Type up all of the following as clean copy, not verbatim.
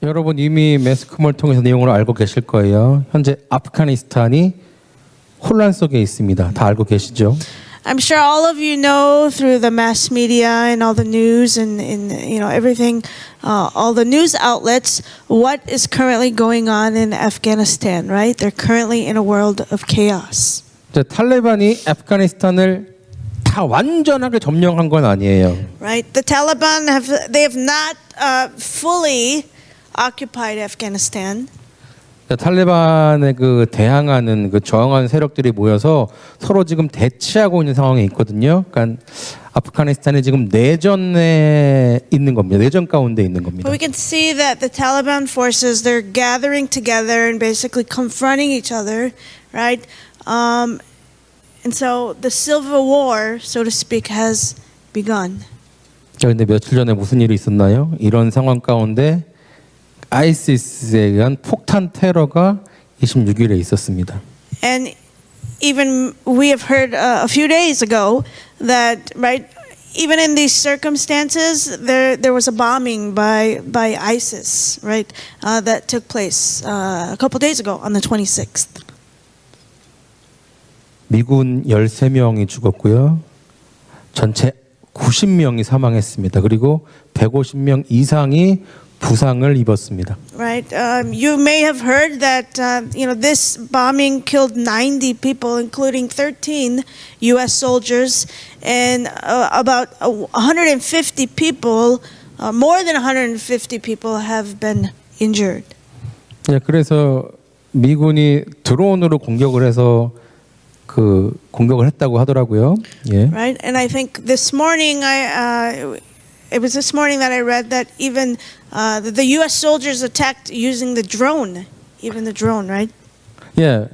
여러분 이미 매스컴을 통해서 내용을 알고 계실 거예요. 현재 아프가니스탄이 혼란 속에 있습니다. 다 알고 계시죠? I'm sure all of you know through the mass media and all the news and you know everything, all the news outlets, what is currently going on in Afghanistan, right? They're currently in a world of chaos. 탈레반이 아프가니스탄을 다 완전하게 점령한 건 아니에요. Right? The Taliban have not fully occupied Afghanistan. 탈레반에 그 대항하는 그 저항하는 세력들이 모여서 서로 지금 대치하고 있는 상황에 있거든요. 그러니까 아프가니스탄이 지금 내전에 있는 겁니다. 내전 가운데 있는 겁니다. But we can see that the Taliban forces, they're gathering together and basically confronting each other, right? And so the civil war, so to speak, has begun. 그런데 며칠 전에 무슨 일이 있었나요? 이런 상황 가운데 아이시스에 의한 폭탄 테러가 26일에 있었습니다. And even we have heard a few days ago that, right, even in these circumstances, there was a bombing by ISIS, right, that took place a couple days ago on the 26th. 미군 13명이 죽었고요. 전체 90명이 사망했습니다. 그리고 150명 이상이 부상을 입었습니다. Right. You may have heard that you know this bombing killed 90 people, including 13 U.S. soldiers, and about 150 people, more than 150 people, have been injured. 네, 그래서 미군이 드론으로 공격을 해서 그 공격을 했다고 하더라고요. 예. Right. And I think this morning, it was this morning that I read that even the U.S. soldiers attacked using the drone, even the drone, right? 예.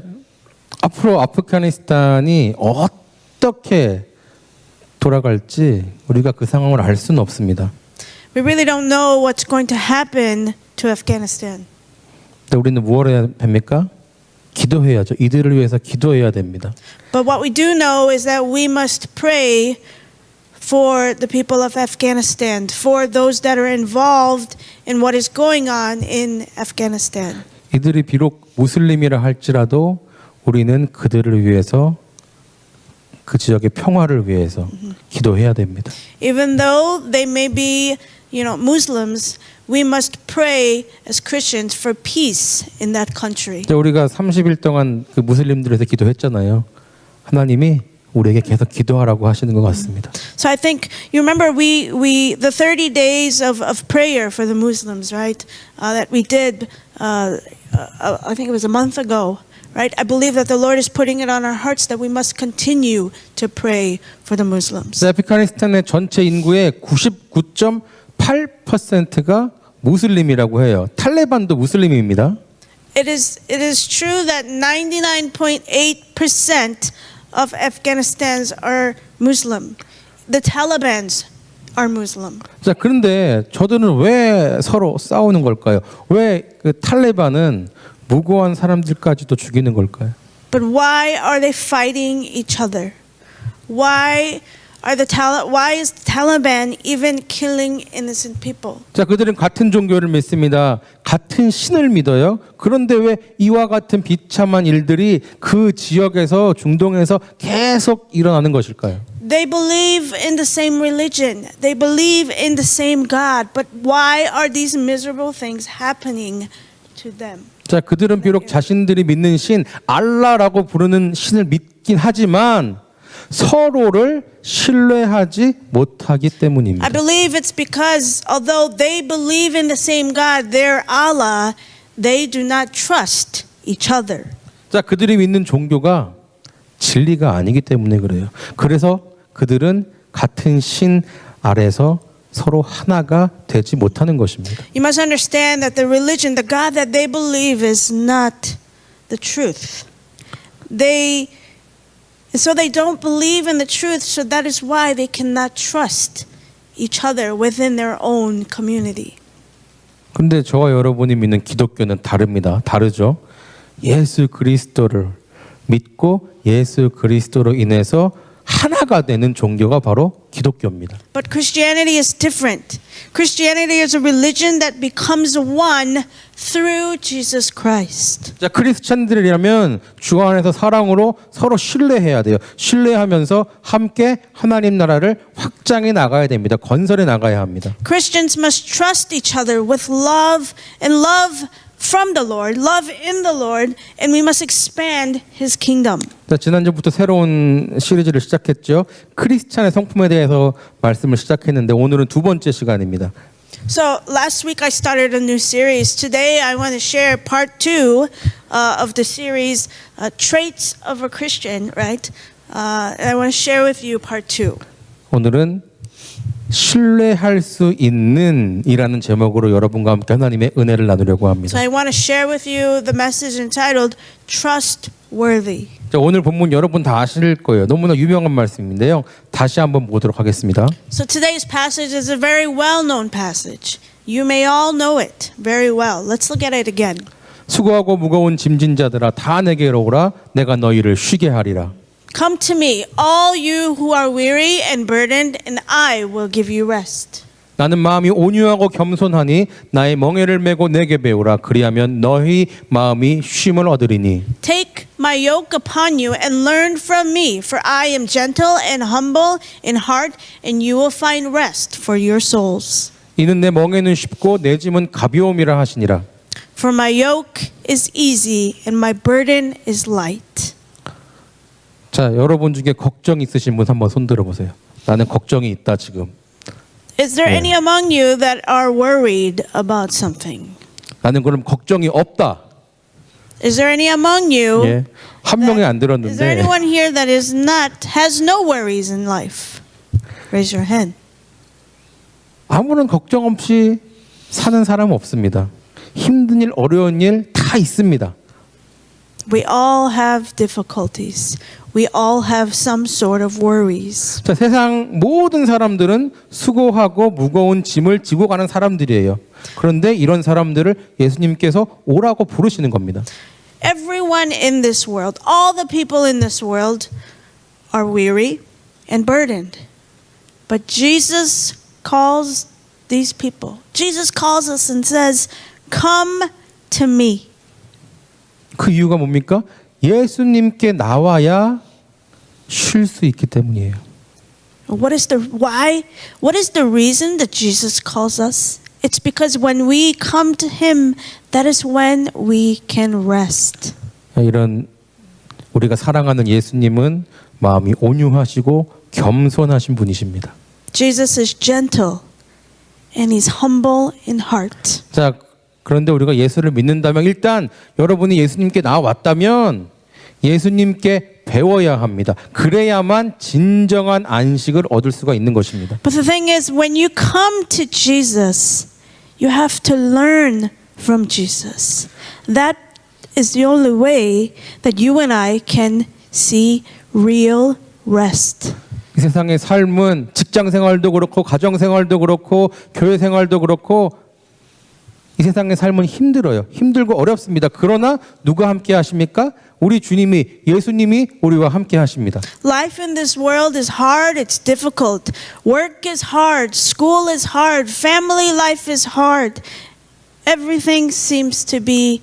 앞으로 아프가니스탄이 어떻게 돌아갈지 우리가 그 상황을 알 수는 없습니다. We really don't know what's going to happen to Afghanistan. 근데 우리는 무엇을 해야 됩니까? 기도해야죠. 이들을 위해서 기도해야 됩니다. But what we do know is that we must pray for the people of Afghanistan, for those that are involved in what is going on in Afghanistan. 이들이 비록 무슬림이라 할지라도 우리는 그들을 위해서 그 지역의 평화를 위해서 기도해야 됩니다. Even though they may be, you know, Muslims, we must pray as Christians for peace in that country. 우리가 30일 동안 그 무슬림들에서 기도했잖아요. 하나님이 우리에게 계속 기도하라고 하시는 것 같습니다. So I think you remember the 30 days of prayer for the Muslims, right? That we did. I think it was a month ago, right? I believe that the Lord is putting it on our hearts that we must continue to pray for the Muslims. 아프가니스탄의 전체 인구의 99.8%가 무슬림이라고 해요. 탈레반도 무슬림입니다. It is true that 99.8% of Afghanistans are Muslim. The Talibans are Muslim. 자, 그런데 저들은 왜 서로 싸우는 걸까요? 왜 그 탈레반은 무고한 사람들까지도 죽이는 걸까요? But why are they fighting each other? Why is the Taliban even killing innocent people? 자, 그들은 같은 종교를 믿습니다. 같은 신을 믿어요. 그런데 왜 이와 같은 비참한 일들이 그 지역에서 중동에서 계속 일어나는 것일까요? They believe in the same religion. They believe in the same God. But why are these miserable things happening to them? 자, 그들은 비록 자신들이 믿는 신 알라라고 부르는 신을 믿긴 하지만 서로를 신뢰하지 못하기 때문입니다. I believe it's because although they believe in the same God, their Allah, they do not trust each other. 자, 그들이 믿는 종교가 진리가 아니기 때문에 그래요. 그래서 그들은 같은 신 아래서 서로 하나가 되지 못하는 것입니다. You must understand that the religion, the God that they believe is not the truth. So they don't believe in the truth, so that is why they cannot trust each other within their own community. 근데 저와 여러분이 믿는 기독교는 다릅니다. 다르죠. 예수 그리스도를 믿고 예수 그리스도로 인해서 하나가 되는 종교가 바로 기독교입니다. But Christianity is different. Christianity is a religion that becomes one through Jesus Christ. 자, 크리스찬들이라면 주 안에서 사랑으로 서로 신뢰해야 돼요. 신뢰하면서 함께 하나님 나라를 확장해 나가야 됩니다. 건설해 나가야 합니다. Christians must trust each other with love and love from the Lord, love in the Lord, and we must expand His kingdom. 자, 지난주부터 새로운 시리즈를 시작했죠. 크리스찬의 성품에 대해서 말씀을 시작했는데 오늘은 두 번째 시간입니다. So last week I started a new series. Today I want to share part 2 of the series, Traits of a Christian, right? And I want to share with you part 2. 오늘은 신뢰할 수 있는 이라는 제목으로 여러분과 함께 하나님의 은혜를 나누려고 So 합니다. I want to share with you the message entitled Trustworthy. 자, 오늘 본문 여러분 다 아실 거예요. 너무나 유명한 말씀인데요. 다시 한번 보도록 하겠습니다. So today's passage is a very well-known passage. You may all know it very well. Let's look at it again. 수고하고 무거운 짐진 자들아 다 내게로 오라 내가 너희를 쉬게 하리라. Come to me, all you who are weary and burdened, and I will give you rest. 나는 마음이 온유하고 겸손하니 나의 멍에를 메고 내게 배우라 그리하면 너희 마음이 쉼을 얻으리니. Take my yoke upon you and learn from me, for I am gentle and humble in heart, and you will find rest for your souls. 이는 내 멍에는 쉽고 내 짐은 가벼움이라 하시니라. For my yoke is easy and my burden is light. 자, 여러분 중에 걱정 있으신 분 한번 손 들어보세요. 나는 걱정이 있다 지금. Is there any among you that are worried about something? 나는 그럼 걱정이 없다. Is there any among you? 예, 한 명이 안 Is there 들었는데 anyone here that has no worries in life? Raise your hand. 아무런 걱정 없이 사는 사람은 없습니다. 힘든 일, 어려운 일 다 있습니다. We all have difficulties. We all have some sort of worries. 자, 세상 모든 사람들은 수고하고 무거운 짐을 지고 가는 사람들이에요. 그런데 이런 사람들을 예수님께서 오라고 부르시는 겁니다. Everyone in this world, all the people in this world are weary and burdened. But Jesus calls these people. Jesus calls us and says, "Come to me." 그 이유가 뭡니까? 예수님께 나와야 쉴 수 있기 때문이에요. What is the why? What is the reason that Jesus calls us? It's because when we come to Him, that is when we can rest. 이런 우리가 사랑하는 예수님은 마음이 온유하시고 겸손하신 분이십니다. Jesus is gentle and He's humble in heart. 자, 그런데 우리가 예수를 믿는다면 일단 여러분이 예수님께 나왔다면 예수님께 배워야 합니다. 그래야만 진정한 안식을 얻을 수가 있는 것입니다. But the thing is, when you come to Jesus, you have to learn from Jesus. That is the only way that you and I can see real rest. 이 세상의 삶은 직장 생활도 그렇고 가정 생활도 그렇고 교회 생활도 그렇고 이 세상의 삶은 힘들어요. 힘들고 어렵습니다. 그러나 누가 함께 하십니까? 우리 주님이 예수님이 우리와 함께 하십니다. Life in this world is hard, it's difficult. Work is hard, school is hard, family life is hard. Everything seems to be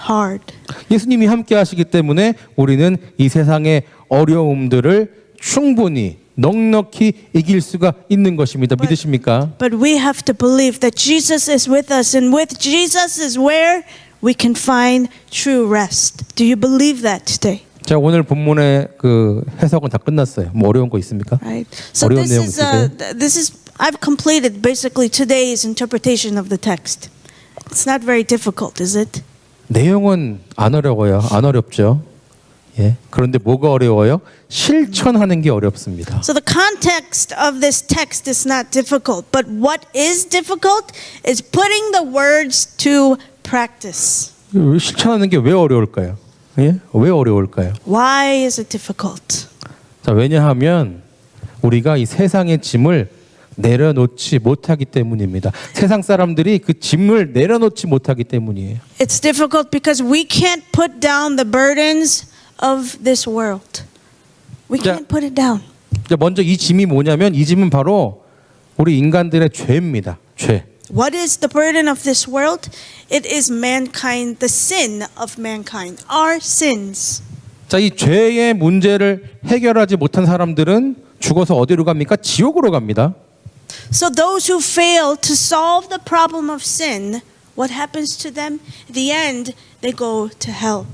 hard. 예수님이 함께 하시기 때문에 우리는 이 세상의 어려움들을 충분히 넉넉히 이길 수가 있는 것입니다. 믿으십니까? But we have to believe that Jesus is with us, and with Jesus is where we can find true rest. Do you believe that today? 자, 오늘 본문의 그 해석은 다 끝났어요. 뭐 어려운 거 있습니까? Right. So 어려운 내용 있으세요? this is I've completed basically today's interpretation of the text. It's not very difficult, is it? 내용은 안 어려워요. 안 어렵죠. 예. 그런데 뭐가 어려워요? 실천하는 게 어렵습니다. So the context of this text is not difficult, but what is difficult is putting the words to practice. 실천하는 게 왜 어려울까요? 예? 왜 어려울까요? Why is it difficult? 자, 왜냐하면 우리가 이 세상의 짐을 내려놓지 못하기 때문입니다. 세상 사람들이 그 짐을 내려놓지 못하기 때문이에요. It's difficult because we can't put down the burdens of this world. We 자, can't put it down. 자, 먼저 이 짐이 뭐냐면 이 짐은 바로 우리 인간들의 죄입니다. 죄. What is the burden of this world? It is mankind, the sin of mankind, our sins. 자, 이 죄의 문제를 해결하지 못한 사람들은 죽어서 어디로 갑니까? 지옥으로 갑니다. So those who fail to solve the problem of sin, what happens to them? At the end, they go to hell.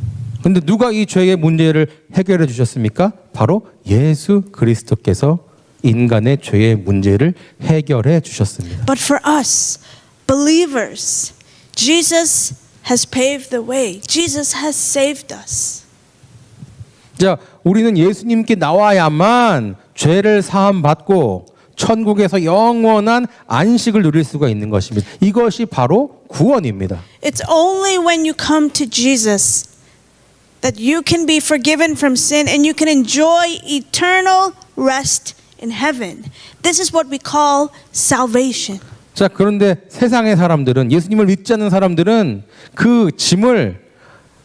근데 누가 이 죄의 문제를 해결해 주셨습니까? 바로 예수 그리스도께서 인간의 죄의 문제를 해결해 주셨습니다. But for us, believers, Jesus has paved the way. Jesus has saved us. 자, 우리는 예수님께 나와야만 죄를 사함 받고 천국에서 영원한 안식을 누릴 수가 있는 것입니다. 이것이 바로 구원입니다. It's only when you come to Jesus that you can be forgiven from sin and you can enjoy eternal rest in heaven. This is what we call salvation. 자, 그런데 세상의 사람들은 예수님을 믿지 않는 사람들은 그 짐을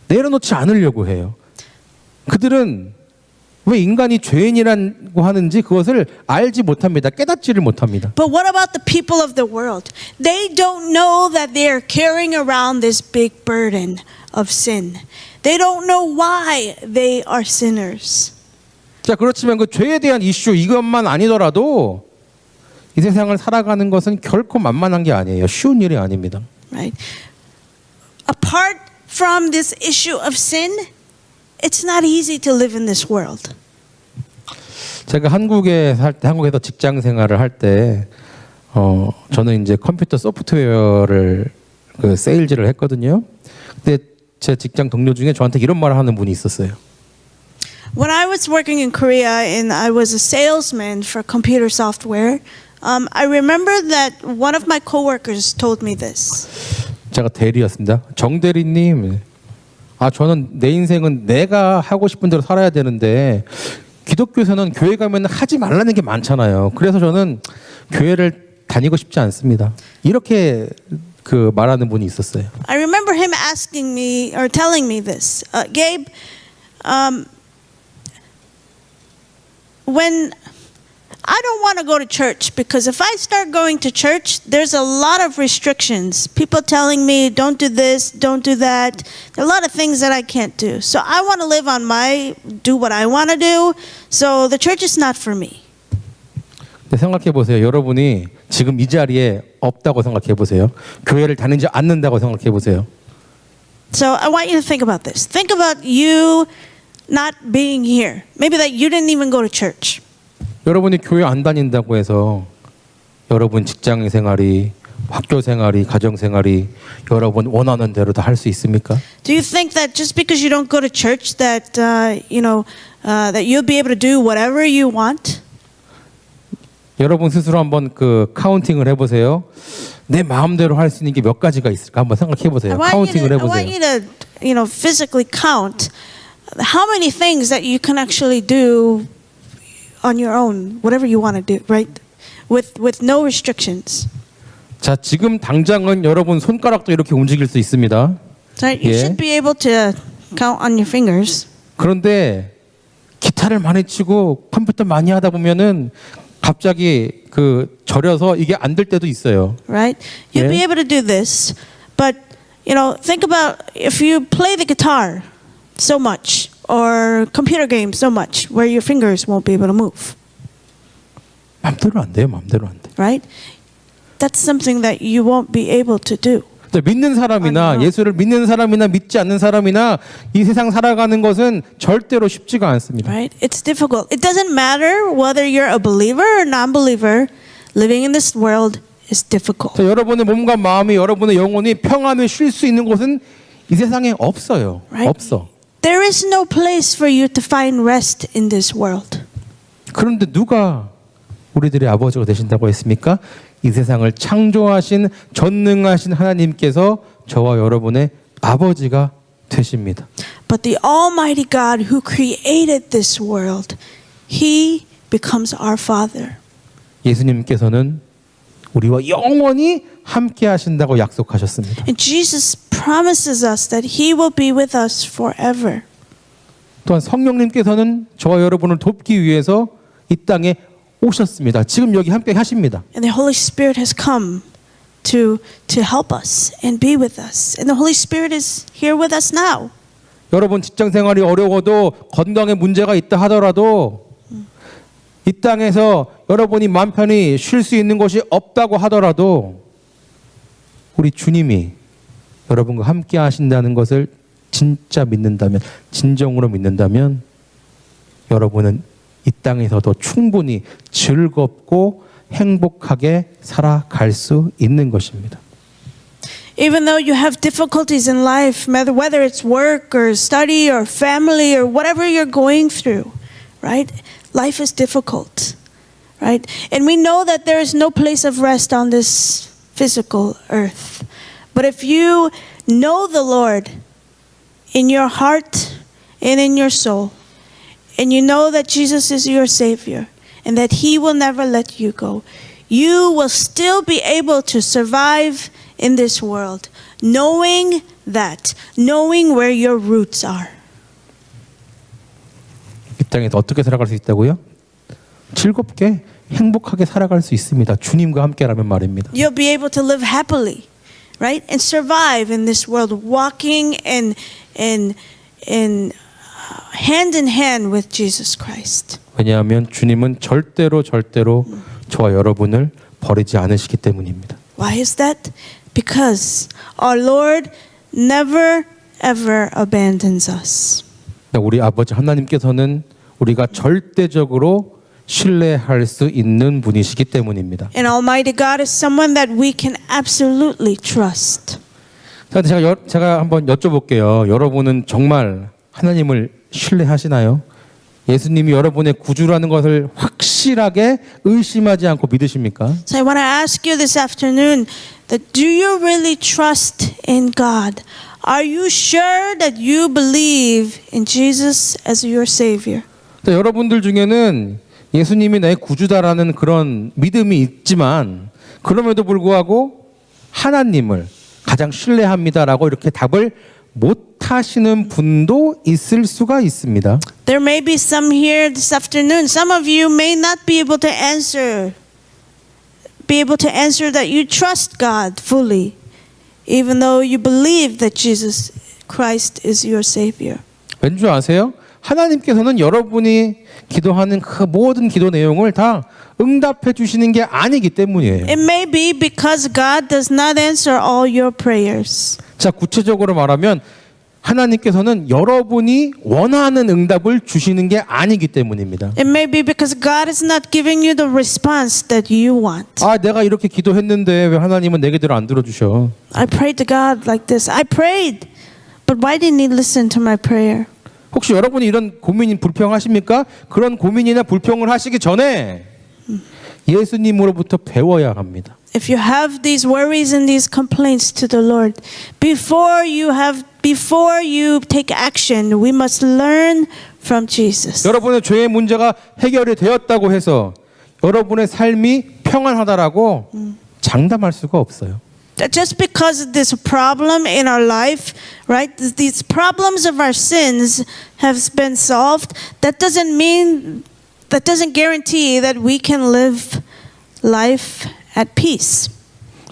내려놓지 않으려고 해요. 그들은 왜 인간이 죄인이라고 하는지 그것을 알지 못합니다. 깨닫지를 못합니다. But what about the people of the world? They don't know that they are carrying around this big burden of sin. They don't know why they are sinners. 자, 그렇지만 그 죄에 대한 이슈 이것만 아니더라도 이 세상을 살아가는 것은 결코 만만한 게 아니에요. 쉬운 일이 아닙니다. Right? Apart from this issue of sin, it's not easy to live in this world. 제가 한국에 살 때, 한국에서 직장 생활을 할 때, 저는 이제 컴퓨터 소프트웨어를 그 세일즈를 했거든요. 근데 제 직장 동료 중에 저한테 이런 말을 하는 분이 있었어요. When I was working in Korea and I was a salesman for computer software, I remember that one of my coworkers told me this. 제가 대리였습니다. 정 대리님, 저는 내 인생은 내가 하고 싶은 대로 살아야 되는데 기독교에서는 교회 가면 하지 말라는 게 많잖아요. 그래서 저는 교회를 다니고 싶지 않습니다. 이렇게 그 말하는 분이 있었어요. I remember him asking me or telling me this. Gabe, when I don't want to go to church because if I start going to church, there's a lot of restrictions. People telling me don't do this, don't do that. There are a lot of things that I can't do. So I want to live on do what I want to do. So the church is not for me. 근데 생각해 보세요. 여러분이 지금 이 자리에 없다고 생각해 보세요. 교회를 다니지 않는다고 생각해 보세요. So I want you to think about this. Think about you not being here. Maybe that you didn't even go to church. 여러분이 교회 안 다닌다고 해서 여러분 직장 생활이, 학교 생활이, 가정 생활이 여러분 원하는 대로 다 할 수 있습니까? Do you think that just because you don't go to church that that you'll be able to do whatever you want? 여러분 스스로 한번 그 카운팅을 해보세요. 내 마음대로 할 수 있는 게 몇 가지가 있을까 한번 생각해 보세요. 카운팅을 I 해보세요. want you to physically count how many things that you can actually do on your own, whatever you want to do, right? With no restrictions. 자, 지금 당장은 여러분 손가락도 이렇게 움직일 수 있습니다. So you 예. should be able to count on your fingers. 그런데 기타를 많이 치고 컴퓨터 많이 하다 보면은 갑자기 그 절여서 이게 안 될 때도 있어요. Right? You'll 예. be able to do this, but think about if you play the guitar so much or computer games so much where your fingers won't be able to move. 마음대로 안 돼요. 마음대로 안 돼. Right? That's something that you won't be able to do. 믿는 사람이나 아니요. 예수를 믿는 사람이나 믿지 않는 사람이나 이 세상 살아가는 것은 절대로 쉽지가 않습니다. Right? It's difficult. It doesn't matter whether you're a believer or non-believer. Living in this world is difficult. 자, 여러분의 몸과 마음이 여러분의 영혼이 평안을 쉴 수 있는 곳은 이 세상에 없어요. Right? 없어. There is no place for you to find rest in this world. 그런데 누가 우리들의 아버지가 되신다고 했습니까? 이 세상을 창조하신 전능하신 하나님께서 저와 여러분의 아버지가 되십니다. But the Almighty God who created this world, He becomes our Father. 예수님께서는 우리와 영원히 함께 하신다고 약속하셨습니다. And Jesus promises us that He will be with us forever. 또한 성령님께서는 저와 여러분을 돕기 위해서 이 땅에 오셨습니다. 지금 여기 함께 하십니다. And the Holy Spirit has come to help us and be with us. And the Holy Spirit is here with us now. 여러분 직장 생활이 어려워도 건강에 문제가 있다 하더라도 이 땅에서 여러분이 마음 편히 쉴 수 있는 곳이 없다고 하더라도 우리 주님이 여러분과 함께 하신다는 것을 진짜 믿는다면, 진정으로 믿는다면 여러분은 이 땅에서도 충분히 즐겁고 행복하게 살아갈 수 있는 것입니다. Even though you have difficulties in life, whether it's work or study or family or whatever you're going through, right? Life is difficult, right? And we know that there is no place of rest on this physical earth. But if you know the Lord in your heart and in your soul, and you know that Jesus is your Savior and that He will never let you go, you will still be able to survive in this world, knowing where your roots are. 이 땅에서 어떻게 살아갈 수 있다고요? 즐겁게 행복하게 살아갈 수 있습니다. 주님과 함께라면 말입니다. You'll be able to live happily, right? And survive in this world, walking and hand in hand with Jesus Christ. 왜냐하면 주님은 절대로 저와 여러분을 버리지 않으시기 때문입니다. Why is that? Because our Lord never ever abandons us. 우리 아버지 하나님께서는 우리가 절대적으로 신뢰할 수 있는 분이시기 때문입니다. And Almighty God is someone that we can absolutely trust. 자, 제가 한번 여쭤볼게요. 여러분은 정말 하나님을 신뢰하시나요? 예수님이 여러분의 구주라는 것을 확실하게 의심하지 않고 믿으십니까? So I want to ask you this afternoon that do you really trust in God? Are you sure that you believe in Jesus as your Savior? 자, 여러분들 중에는 예수님이 나의 구주다라는 그런 믿음이 있지만 그럼에도 불구하고 하나님을 가장 신뢰합니다라고 이렇게 답을 못 하시는 분도 있을 수가 있습니다. There may be some here this afternoon. Some of you may not be able to answer that you trust God fully, even though you believe that Jesus Christ is your Savior. 왠지 아세요? 하나님께서는 여러분이 기도하는 그 모든 기도 내용을 다 응답해 주시는 게 아니기 때문이에요. It may be because God does not answer all your prayers. 자, 구체적으로 말하면 하나님께서는 여러분이 원하는 응답을 주시는 게 아니기 때문입니다. It may be because God is not giving you the response that you want. 아, 내가 이렇게 기도했는데 왜 하나님은 내 기도를 안 들어주셔? I prayed to God like this. I prayed, but why didn't He listen to my prayer? 혹시 여러분이 이런 고민이 불평하십니까? 그런 고민이나 불평을 하시기 전에 예수님으로부터 배워야 합니다. If you have these worries and these complaints to the Lord, before you take action, we must learn from Jesus. 여러분의 죄의 문제가 해결이 되었다고 해서 여러분의 삶이 평안하다라고 장담할 수가 없어요. Just because this problem in our life, right? These problems of our sins have been solved, that doesn't guarantee that we can live life at peace.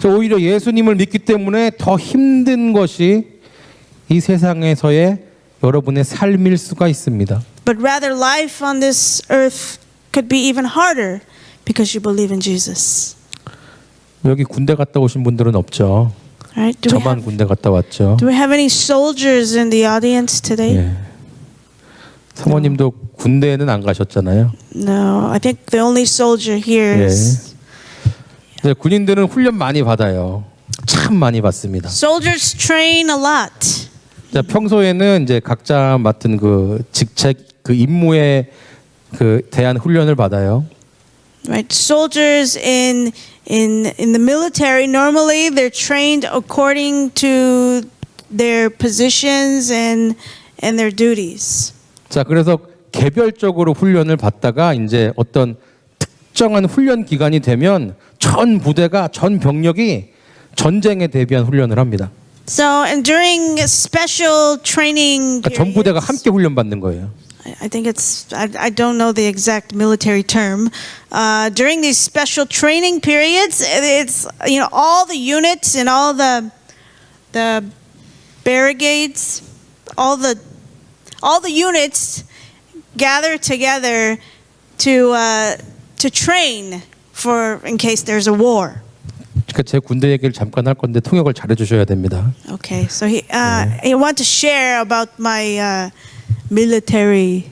오히려 예수님을 믿기 때문에 더 힘든 것이 이 세상에서의 여러분의 삶일 수가 있습니다. But rather life on this earth could be even harder because you believe in Jesus. 여기 군대 갔다 오신 분들은 없죠. Right? 저만 군대 갔다 왔죠. Do we have any soldiers in the audience today? 예. 사모님도 군대에는 안 가셨잖아요. No, I think the only soldier here is 네, 군인들은 훈련 많이 받아요. 참 많이 받습니다. soldiers train a lot. 자, 평소에는 이제 각자 맡은 그 직책, 그 임무에 그 대한 훈련을 받아요. Right? Soldiers in the military normally they're trained according to their positions and their duties. 자, 그래서 개별적으로 훈련을 받다가 이제 어떤 특정한 훈련 기간이 되면 전 부대가 전 병력이 전쟁에 대비한 훈련을 합니다. So and during special training 그러니까 전 부대가 periods, 함께 훈련 받는 거예요. I think I don't know the exact military term. During these special training periods, it's all the units and all the barricades, all the units gather together to train for in case there's a war. 그러니까 제 군대 얘기를 잠깐 할 건데 통역을 잘해 주셔야 됩니다. Okay, so he want to share about my military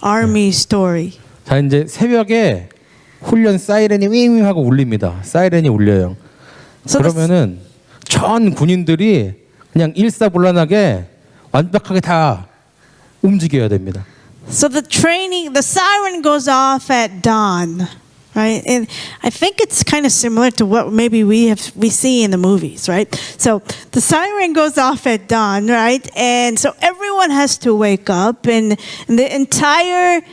army story. 자, 이제 새벽에 훈련 사이렌이 윙윙 하고 울립니다. 사이렌이 울려요. So 그러면은 전 군인들이 그냥 일사불란하게 완벽하게 다 움직여야 됩니다. So the siren goes off at dawn, right? And I think it's kind of similar to what maybe we see in the movies, right? So the siren goes off at dawn, right? And so everyone has to wake up, and the entire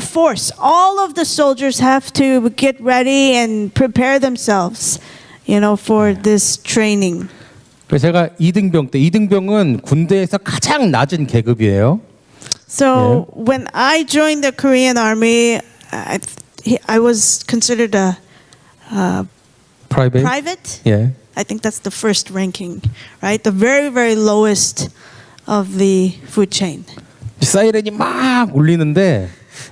force, all of the soldiers have to get ready and prepare themselves, for this training. 그래서 제가 2등병 때 2등병은 군대에서 가장 낮은 계급이에요. So when I joined the Korean Army, I was considered a private. 예. I think that's the first ranking, right? The very, very lowest of the food chain. 사이렌이 막 울리는데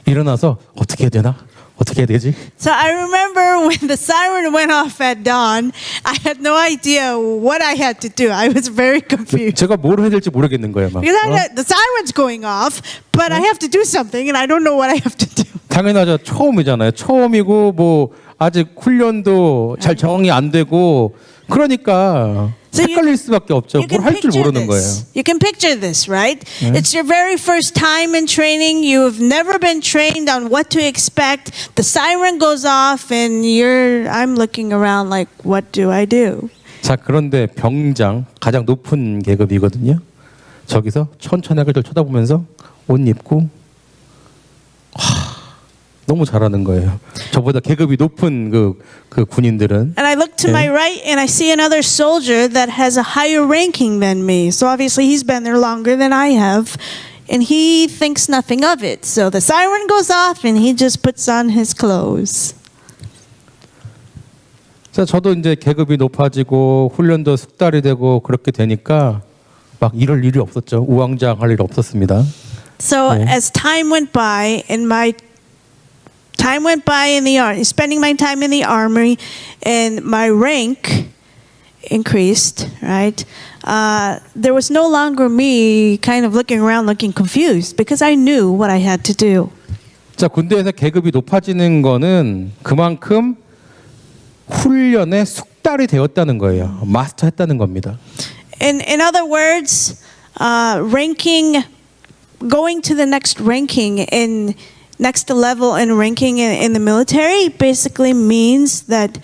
일어나서 어떻게 해야 되나? 어떻게 해야 되지? So I remember when the siren went off at dawn, I had no idea what I had to do. I was very confused. 제가 뭘 해야 될지 모르겠는 거예요. 막. Because the siren's going off, but I have to do something, and I don't know what I have to do. 당연하죠. 처음이잖아요. 처음이고 뭐 아직 훈련도 잘 적응이 안 되고 그러니까 So 헷갈릴 수밖에 없죠. 뭘 할 줄 모르는 거예요. You can picture this, right? It's your very first time in training. You've never been trained on what to expect. The siren goes off, and I'm looking around like, what do I do? 자, 그런데 병장 가장 높은 계급이거든요. 저기서 천천히 저 쳐다보면서 옷 입고 너무 잘하는 거예요. 저보다 계급이 높은 그 군인들은. And I look to my right, and I see another soldier that has a higher ranking than me. So obviously he's been there longer than I have, and he thinks nothing of it. So the siren goes off, and he just puts on his clothes. 자, 저도 이제 계급이 높아지고 훈련도 숙달이 되고 그렇게 되니까 막 이럴 일이 없었죠. 우왕좌왕할 일 없었습니다. So as time went by, in the army, spending my time in the army, and my rank increased, right? There was no longer me kind of looking around looking confused because I knew what I had to do. 자, 군대에서 계급이 높아지는 거는 그만큼 훈련에 숙달이 되었다는 거예요. 마스터했다는 겁니다. In other words, going to the next next level in ranking in the military basically means that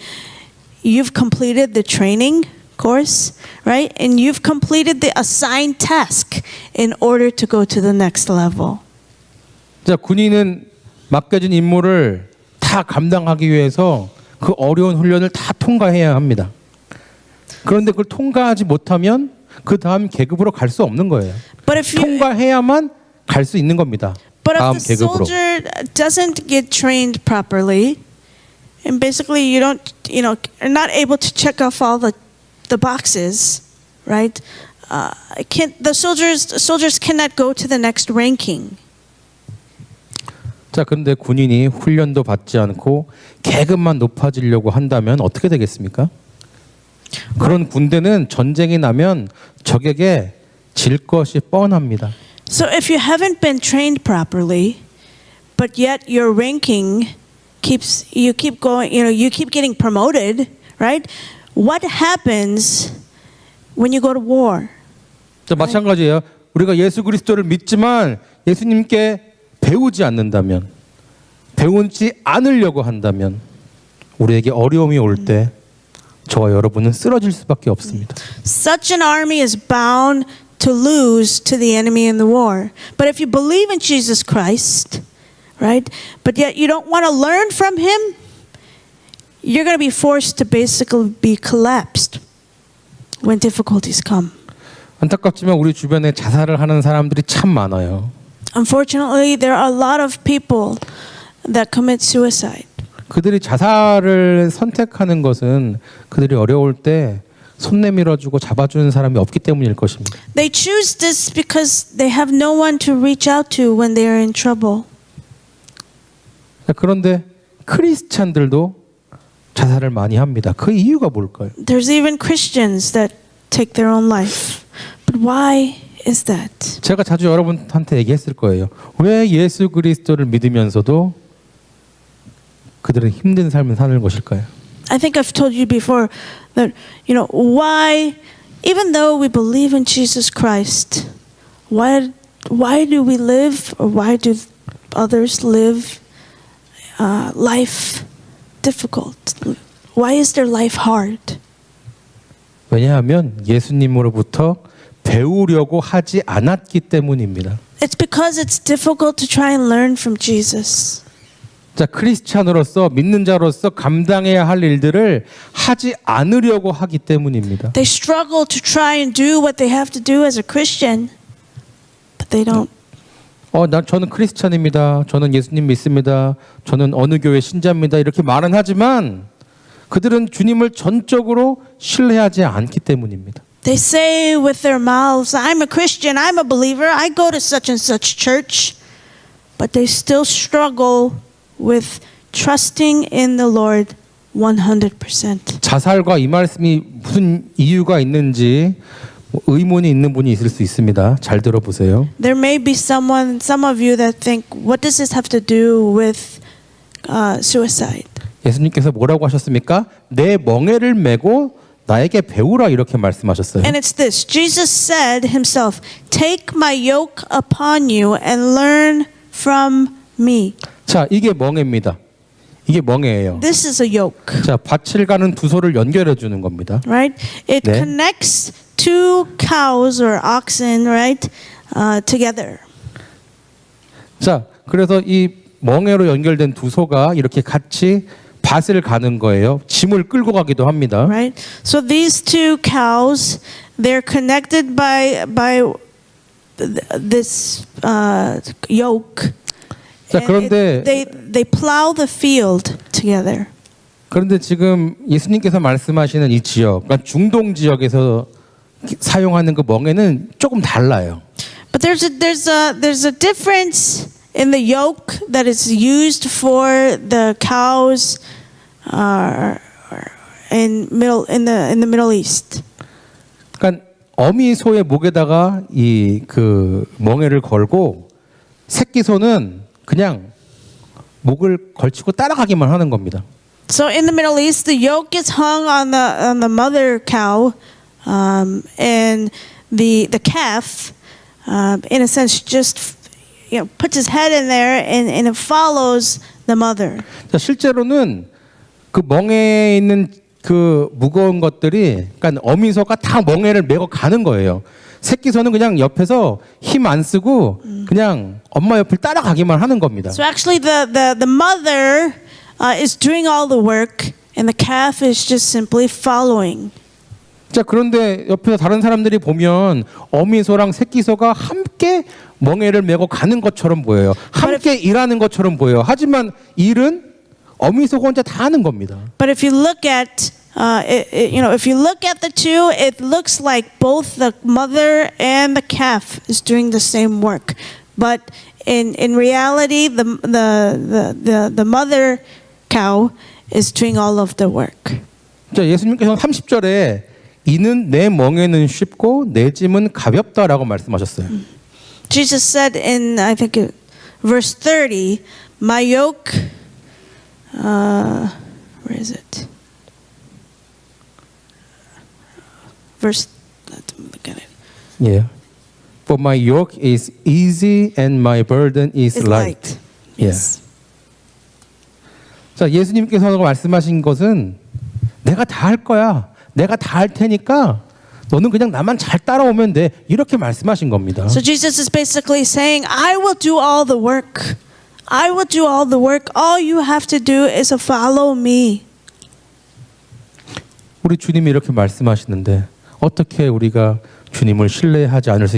you've completed the training course, right? And you've completed the assigned task in order to go to the next level. 자, 군인은 맡겨진 임무를 다 감당하기 위해서 그 어려운 훈련을 다 통과해야 합니다. 그런데 그걸 통과하지 못하면 그 다음 계급으로 갈 수 없는 거예요. 통과해야만 갈 수 있는 겁니다. But 다음 if the 계급으로. soldier doesn't get trained properly, and basically you're not able to check off all the boxes, right? Soldiers cannot go to the next ranking. 자, 그런데 군인이 훈련도 받지 않고 계급만 높아지려고 한다면 어떻게 되겠습니까? 그런 군대는 전쟁이 나면 적에게 질 것이 뻔합니다. So if you haven't been trained properly, but yet your ranking you keep getting promoted, right? What happens when you go to war? 자, 마찬가지예요. 우리가 예수 그리스도를 믿지만 예수님께 배우지 않는다면, 배우지 않으려고 한다면 우리에게 어려움이 올 때 저와 여러분은 쓰러질 수밖에 없습니다. Such an army is bound to lose to the enemy in the war. But if you believe in Jesus Christ, right? But yet you don't want to learn from him, you're going to be forced to basically be collapsed when difficulties come. 안타깝지만 우리 주변에 자살을 하는 사람들이 참 많아요. Unfortunately, there are a lot of people that commit suicide. 그들이 자살을 선택하는 것은 그들이 어려울 때 손 내밀어주고 잡아주는 사람이 없기 때문일 것입니다. They choose this because they have no one to reach out to when they are in trouble. 그런데 크리스찬들도 자살을 많이 합니다. 그 이유가 뭘까요? There's even Christians that take their own life. But why is that? 제가 자주 여러분한테 얘기했을 거예요. 왜 예수 그리스도를 믿으면서도 그들은 힘든 삶을 사는 것일까요? I think I've told you before that, why, even though we believe in Jesus Christ, why do we live, or why do others live life difficult? Why is their life hard? 왜냐하면 예수님으로부터 배우려고 하지 않았기 때문입니다. It's because it's difficult to try and learn from Jesus. 자, 크리스찬으로서 믿는 자로서 감당해야 할 일들을 하지 않으려고 하기 때문입니다. They struggle to try and do what they have to do as a Christian, but they don't. 저는 크리스찬입니다. 저는 예수님 믿습니다. 저는 어느 교회 신자입니다. 이렇게 말은 하지만 그들은 주님을 전적으로 신뢰하지 않기 때문입니다. They say with their mouths, I'm a Christian, I'm a believer, I go to such and such church, but they still struggle with trusting in the Lord 100%. 자살과 이 말씀이 무슨 이유가 있는지 의문이 있는 분이 있을 수 있습니다. 잘 들어보세요. There may be some of you that think, what does this have to do with suicide? 예수님께서 뭐라고 하셨습니까? 내 멍에를 메고 나에게 배우라 이렇게 말씀하셨어요. And it's this. Jesus said himself, take my yoke upon you and learn from me. 자, 이게 멍에입니다. 이게 멍에예요. This is a yoke, 자, 밭을 가는 두 소를 연결해 주는 겁니다. right? It 네. connects two cows or oxen, right, together. 자, 그래서 이 멍에로 연결된 두 소가 이렇게 같이 밭을 가는 거예요. 짐을 끌고 가기도 합니다. Right? So these two cows, they're connected by this yoke. 자, And 그런데 they plow the field together. 그런데 지금 예수님께서 말씀하시는 이 지역, 그러니까 중동 지역에서 사용하는 그 멍에는 조금 달라요. But there's a difference in the yoke that is used for the cows in the Middle East. 그러니까 어미 소의 목에다가 이 그 멍에를 걸고 새끼 소는 그냥 목을 걸치고 따라가기만 하는 겁니다. So in the Middle East, the yoke is hung on the mother cow, and the calf, in a sense, just puts his head in there and it follows the mother. 자, 실제로는 그 멍에에 있는 그 무거운 것들이, 그러니까 어미소가 다 멍에를 메고 가는 거예요. 새끼소는 그냥 옆에서 힘 안 쓰고 그냥 엄마 옆을 따라가기만 하는 겁니다. So actually, the mother is doing all the work, and the calf is just simply following. 자, 그런데 옆에서 다른 사람들이 보면 어미소랑 새끼소가 함께 멍에를 메고 가는 것처럼 보여요. 함께 일하는 것처럼 보여요. 하지만 일은 어미소가 혼자 다 하는 겁니다. But if you look at if you look at the two, it looks like both the mother and the calf is doing the same work. But in reality, the mother cow is doing all of the work. 자, 예수님께서는 30절에 이는 내 멍에는 쉽고 내 짐은 가볍다라고 말씀하셨어요. Jesus said in, I think, verse 30, my yoke, where is it? Let's look at it. Yeah. For my yoke is easy and my burden is It's light. Yes. 자, 예수님께서 말씀하신 것은 내가 다 할 거야. 내가 다 할 테니까 너는 그냥 나만 잘 따라오면 돼. 이렇게 말씀하신 겁니다. So Jesus is basically saying, I will do all the work. I will do all the work. All you have to do is to follow me. 우리 주님이 이렇게 말씀하시는데 어떻게 우리가 주님을 신뢰하지 않을 수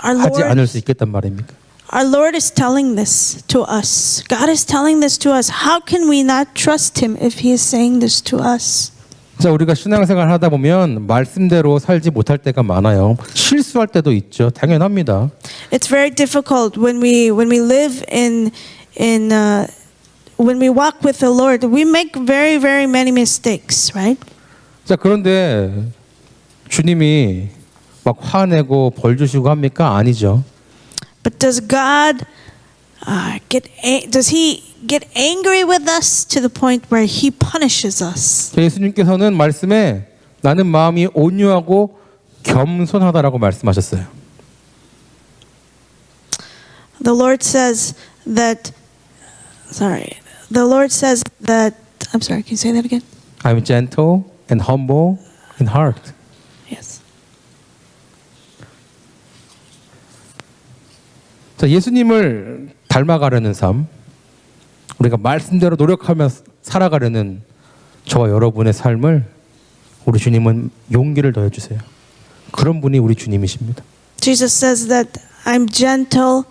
Our 하지 않을 Lord, 수 있겠단 말입니까? our Lord is telling this to us. God is telling this to us. How can we not trust Him if He is saying this to us? 자, 우리가 신앙생활 하다 보면 말씀대로 살지 못할 때가 많아요. 실수할 때도 있죠. 당연합니다. It's very difficult when we live when we walk with the Lord. We make very many mistakes, right? 자, 그런데 주님이 막 화내고 벌 주시고 합니까? 아니죠. But does God does He get angry with us to the point where He punishes us? 예수님께서는 말씀에 나는 마음이 온유하고 겸손하다라고 말씀하셨어요. The Lord says that. The Lord says that. I'm sorry. Can you say that again? I'm gentle and humble in heart. Yes. 자, 예수님을 닮아가려는 삶, 우리가 말씀대로 노력하며 살아가려는 저와 여러분의 삶을 우리 주님은 용기를 더해 주세요. 그런 분이 우리 주님이십니다. Jesus says that I'm gentle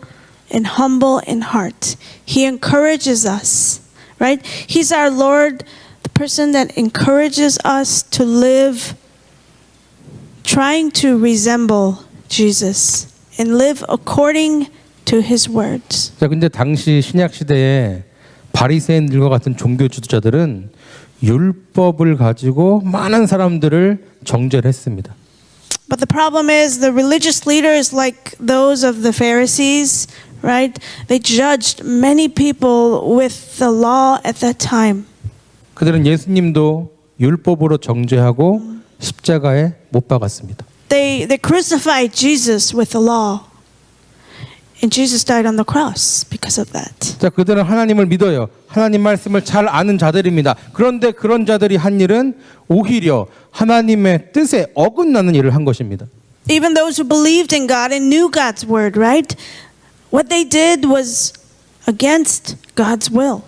and humble in heart. He encourages us, right? He's our Lord, the person that encourages us to live trying to resemble Jesus and live according to His words. 자, 근데 당시 신약 시대에 바리새인들과 같은 종교 지도자들은 율법을 가지고 많은 사람들을 정죄를 했습니다. But the problem is the religious leaders like those of the Pharisees, right? They judged many people with the law at that time. 그들은 예수님도 율법으로 정죄하고 십자가에 못 박았습니다. They crucified Jesus with the law. And Jesus died on the cross because of that. 자, 그들은 하나님을 믿어요. 하나님 말씀을 잘 아는 자들입니다. 그런데 그런 자들이 한 일은 오히려 하나님의 뜻에 어긋나는 일을 한 것입니다. Even those who believed in God and knew God's word, right? What they did was against God's will.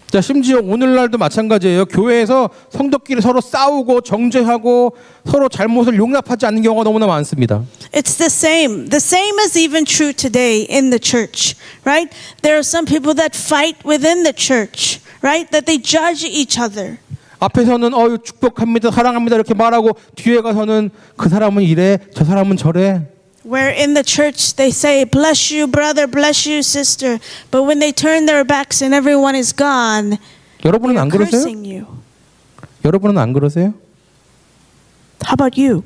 자, 심지어 오늘날도 마찬가지예요. 교회에서 성도끼리 서로 싸우고 정죄하고 서로 잘못을 용납하지 않는 경우가 너무나 많습니다. It's the same. The same is even true today in the church, right? There are some people that fight within the church, right? That they judge each other. 앞에서는 축복합니다, 사랑합니다 이렇게 말하고 뒤에 가서는 그 사람은 이래, 저 사람은 저래. Where in the church they say, bless you, brother, bless you, sister. But when they turn their backs and everyone is gone, 여러분은 안 they're 그러세요? cursing you. 여러분은 안 그러세요? How about you?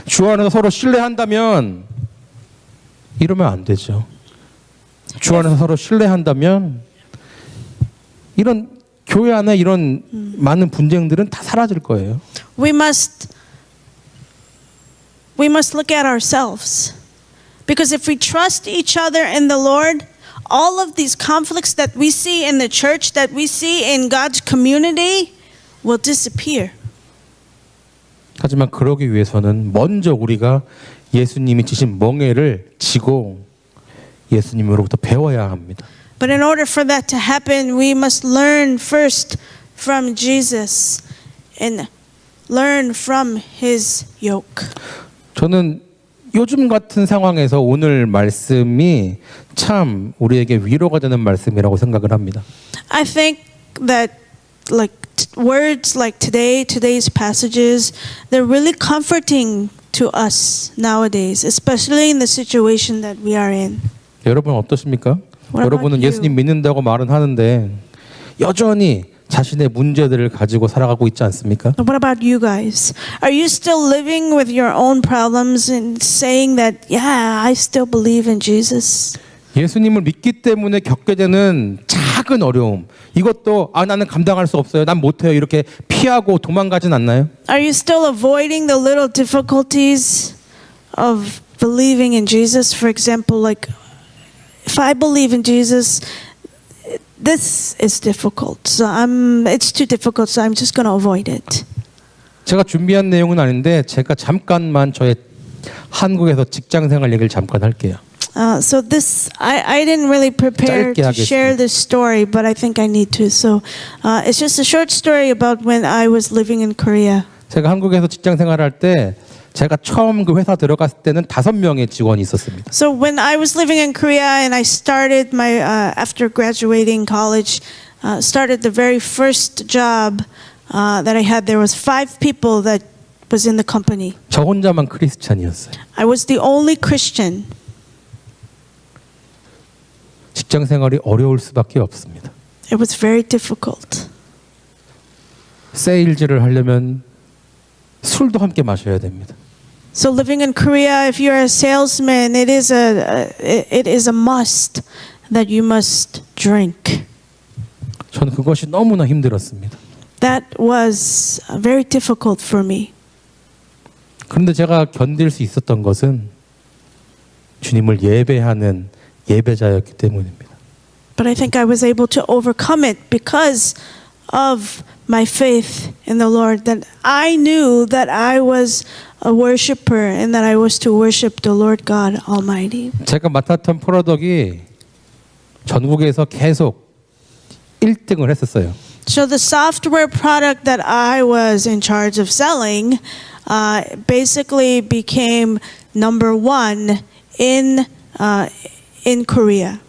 주 안에서 서로 신뢰한다면 이러면 안 되죠. 주 안에서 서로 신뢰한다면 이런 교회 안에 이런 많은 분쟁들은 다 사라질 거예요. We must look at ourselves. Because if we trust each other in the Lord, all of these conflicts that we see in the church, that we see in God's community, will disappear. 하지만 그러기 위해서는 먼저 우리가 예수님이 지신 멍에를 지고 예수님으로부터 배워야 합니다. But in order for that to happen, we must learn first from Jesus and learn from His yoke. 저는 요즘 같은 상황에서 오늘 말씀이 참 우리에게 위로가 되는 말씀이라고 생각을 합니다. I think that words like today's passages, they're really comforting to us nowadays, especially in the situation that we are in. 여러분 어떠십니까? What about 여러분은 you? 예수님 믿는다고 말은 하는데 여전히 자신의 문제들을 가지고 살아가고 있지 않습니까? What about you guys? Are you still living with your own problems and saying that, yeah, I still believe in Jesus? 예수님을 믿기 때문에 겪게 되는 작은 어려움 이것도 나는 감당할 수 없어요. 난 못해요. 이렇게 피하고 도망가진 않나요? Are you still avoiding the little difficulties of believing in Jesus? For example, like if I believe in Jesus, this is difficult. So it's too difficult, so I'm just going to avoid it. 제가 준비한 내용은 아닌데 제가 잠깐만 저의 한국에서 직장 생활 얘기를 잠깐 할게요. So this, I didn't really prepare 짧게 to share 하겠습니다. this story, but I think I need to. So it's just a short story about when I was living in Korea. 제가 한국에서 직장 생활할 때 제가 처음 그 회사 들어갔을 때는 5명의 직원이 있었습니다. So when I was living in Korea and I started my after graduating college, started the very first job that I had, there was 5 people that was in the company. 저 혼자만 크리스찬이었어요. I was the only Christian. 직장 생활이 어려울 수밖에 없습니다. It was very difficult. 세일즈를 하려면 술도 함께 마셔야 됩니다. So living in Korea, if you're a salesman, it is a must that you must drink. 저는 그것이 너무나 힘들었습니다. That was very difficult for me. 그런데 제가 견딜 수 있었던 것은 주님을 예배하는 예배자였기 때문입니다. But I think I was able to overcome it because of my faith in the Lord, that I knew that I was a worshiper and that I was to worship the Lord God Almighty. 제가 맡았던 프로덕이 전국에서 계속 1등을 했었어요. So the software product that I was in charge of selling basically became number 1 in Korea.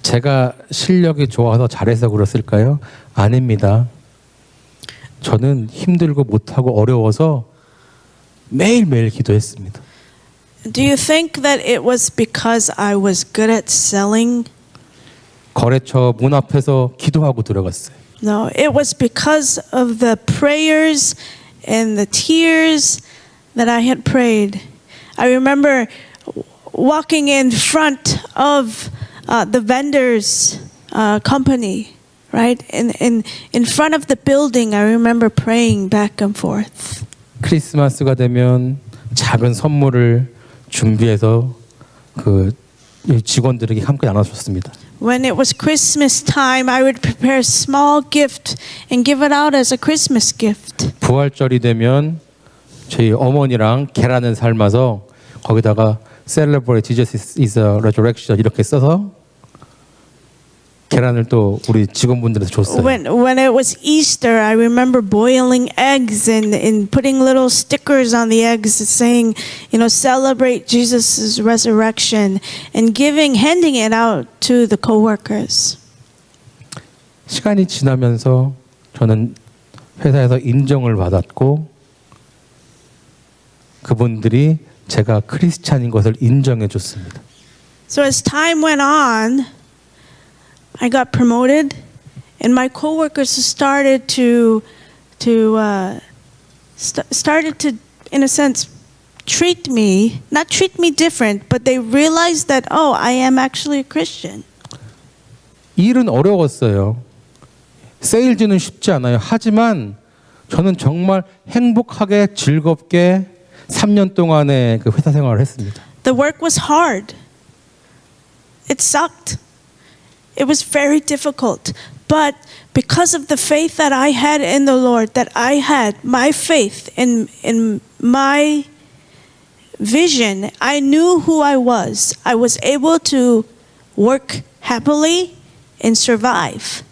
제가 실력이 좋아서 잘해서 그랬을까요? 아닙니다. 저는 힘들고 못하고 어려워서 매일매일 기도했습니다. Do you think that it was because I was good at selling? 거래처 문 앞에서 기도하고 들어갔어요. No, it was because of the prayers and the tears that I had prayed. I remember walking in front of the vendor's company, right? In front of the building, I remember praying back and forth. 크리스마스가 되면 작은 선물을 준비해서 그 직원들에게 함께 나눠줬습니다. When it was Christmas time, I would prepare a small gift and give it out as a Christmas gift. 부활절이 되면 저희 어머니랑 계란을 삶아서 거기다가 Celebrate Jesus is a Resurrection 이렇게 써서 계란을 또 우리 직원분들한테 줬어요. When it was Easter, I remember boiling eggs and putting little stickers on the eggs saying, celebrate Jesus' resurrection, and handing it out to the coworkers. 시간이 지나면서 저는 회사에서 인정을 받았고 그분들이 제가 크리스찬인 것을 인정해 줬습니다. So as time went on, I got promoted, and my coworkers started to in a sense not treat me different, but they realized that I am actually a Christian. 일은 어려웠어요. 세일즈는 쉽지 않아요. 하지만 저는 정말 행복하게 즐겁게 3년 동안의 그 회사 생활을 했습니다. The work was hard. It sucked. It was very difficult. But because of the faith that I had in the Lord, that I had my faith in my vision, I knew who I was. I was able to work happily and survive.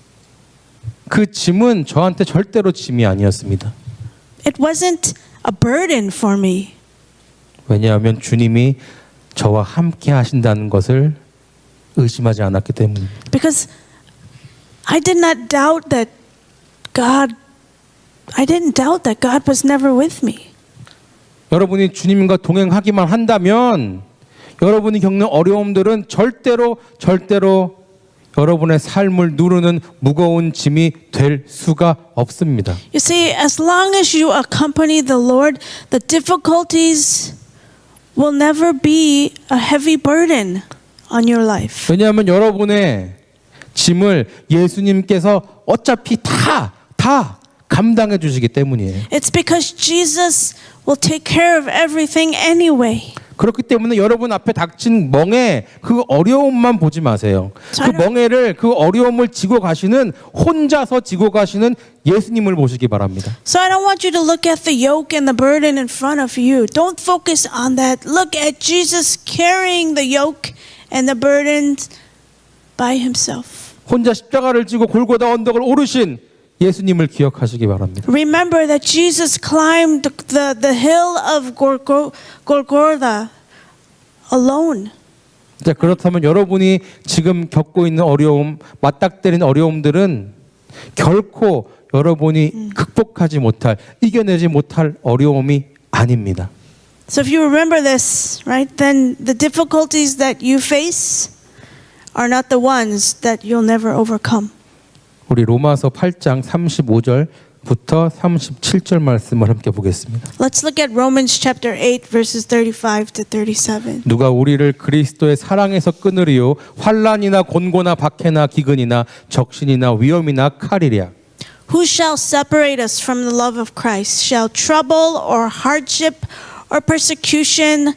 그 짐은 저한테 절대로 짐이 아니었습니다. It wasn't a burden for me. 왜냐하면 주님이 저와 함께 하신다는 것을 의심하지 않았기 때문입니다. Because I didn't doubt that God was never with me. 여러분이 주님과 동행하기만 한다면 여러분이 겪는 어려움들은 절대로 여러분의 삶을 누르는 무거운 짐이 될 수가 없습니다. You see, as long as you accompany the Lord, the difficulties will never be a heavy burden on your life. 왜냐하면 여러분의 짐을 예수님께서 어차피 다 감당해 주시기 때문이에요. It's because Jesus will take care of everything anyway. 그렇기 때문에 여러분 앞에 닥친 멍에 그 어려움만 보지 마세요. 그 멍에를 그 어려움을 지고 가시는 혼자서 지고 가시는 예수님을 보시기 바랍니다. So I don't want you to look at the yoke and the burden in front of you. Don't focus on that. Look at Jesus carrying the yoke and the burden by himself. 혼자 십자가를 지고 골고다 언덕을 오르신 예수님을 기억하시기 바랍니다. Remember that Jesus climbed the hill of Golgotha alone. 자, 그렇다면 여러분이 지금 겪고 있는 어려움, 맞닥뜨린 어려움들은 결코 여러분이 극복하지 못할, 이겨내지 못할 어려움이 아닙니다. So if you remember this, right, then the difficulties that you face are not the ones that you'll never overcome. 우리 로마서 8장 35절부터 37절 말씀을 함께 보겠습니다. Let's look at Romans chapter 8 verses 35 to 37. 누가 우리를 그리스도의 사랑에서 끊으리요 환난이나 곤고나 박해나 기근이나 적신이나 위험이나 칼이랴. Who shall separate us from the love of Christ? Shall trouble or hardship or persecution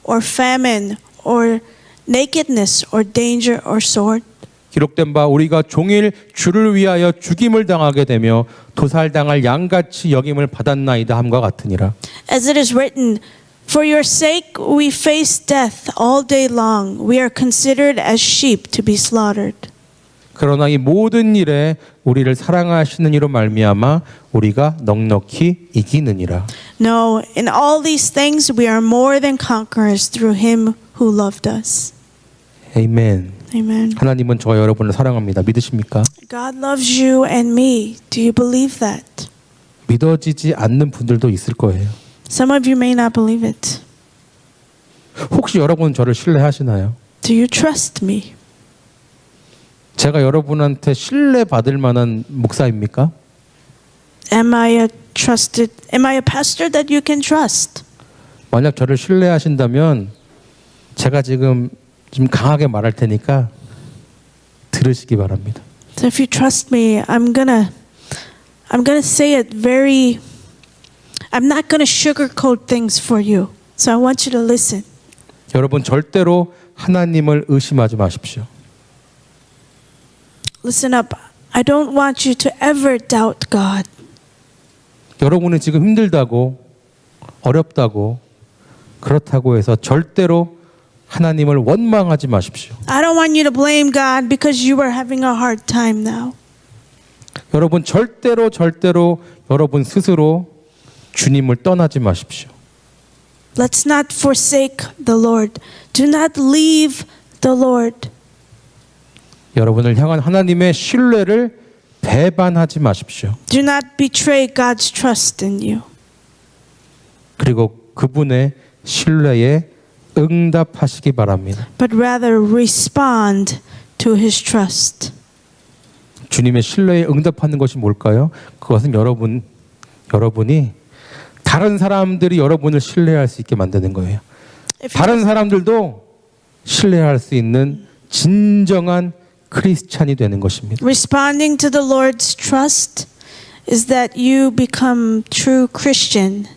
or famine or nakedness or danger or sword? 기록된 바 우리가 종일 주를 위하여 죽임을 당하게 되며 도살당할 양같이 여김을 받았나이다 함과 같으니라. As it is written, for your sake we face death all day long. We are considered as sheep to be slaughtered. 그러나 이 모든 일에 우리를 사랑하시는 이로 말미암아 우리가 넉넉히 이기느니라. No, in all these things we are more than conquerors through him who loved us. 아멘. Amen. 하나님은 저와 여러분을 사랑합니다. 믿으십니까? God loves you and me. Do you believe that? 믿어지지 않는 분들도 있을 거예요. Some of you may not believe it. 혹시 여러분 저를 신뢰하시나요? Do you trust me? 제가 여러분한테 신뢰받을 만한 목사입니까? Am I a pastor that you can trust? 만약 저를 신뢰하신다면 제가 지금 좀 강하게 말할 테니까 들으시기 바랍니다. So if you trust me, I'm gonna say it very. I'm not gonna sugarcoat things for you. So I want you to listen. 여러분 절대로 하나님을 의심하지 마십시오. Listen up. I don't want you to ever doubt God. 여러분이 지금 힘들다고 어렵다고 그렇다고 해서 절대로 하나님을 원망하지 마십시오. I don't want you to blame God because you are having a hard time now. 여러분 절대로 여러분 스스로 주님을 떠나지 마십시오. Let's not forsake the Lord. Do not leave the Lord. 여러분을 향한 하나님의 신뢰를 배반하지 마십시오. Do not betray God's trust in you. 그리고 그분의 신뢰에 응답하시기 바랍니다. But rather respond to his trust. 주님의 신뢰에 응답하는 것이 뭘까요? 그것은 여러분이 다른 사람들이 여러분을 신뢰할 수 있게 만드는 거예요. 다른 사람들도 신뢰할 수 있는 진정한 크리스찬이 되는 것입니다. Responding to the Lord's trust is that you become true Christian,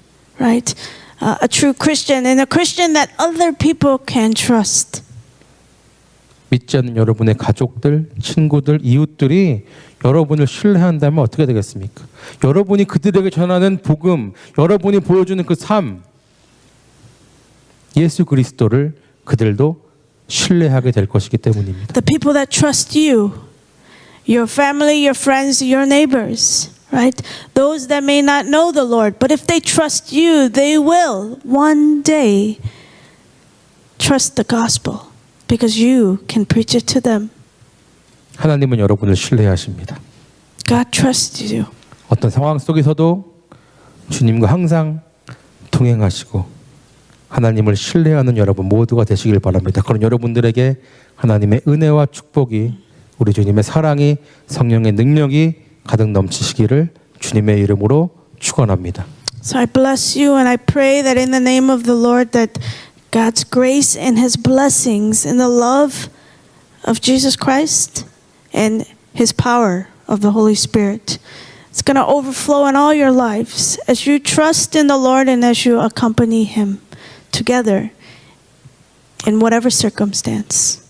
right? A true Christian and a Christian that other people can trust. 믿지 않는 여러분의 가족들, 친구들, 이웃들이 여러분을 신뢰한다면 어떻게 되겠습니까? 여러분이 그들에게 전하는 복음, 여러분이 보여주는 그 삶, 예수 그리스도를 그들도 신뢰하게 될 것이기 때문입니다. The people that trust you, your family, your friends, your neighbors, right? Those that may not know the Lord, but if they trust you, they will one day trust the gospel because you can preach it to them. 하나님은 여러분을 신뢰하십니다. God trusts you. 어떤 상황 속에서도 주님과 항상 동행하시고 하나님을 신뢰하는 여러분 모두가 되시길 바랍니다. 그런 여러분들에게 하나님의 은혜와 축복이 우리 주님의 사랑이 성령의 능력이 가득 넘치시기를 주님의 이름으로 축원합니다. So I bless you and I pray that in the name of the Lord that God's grace and his blessings and the love of Jesus Christ and his power of the Holy Spirit is going to overflow in all your lives as you trust in the Lord and as you accompany him together in whatever circumstance.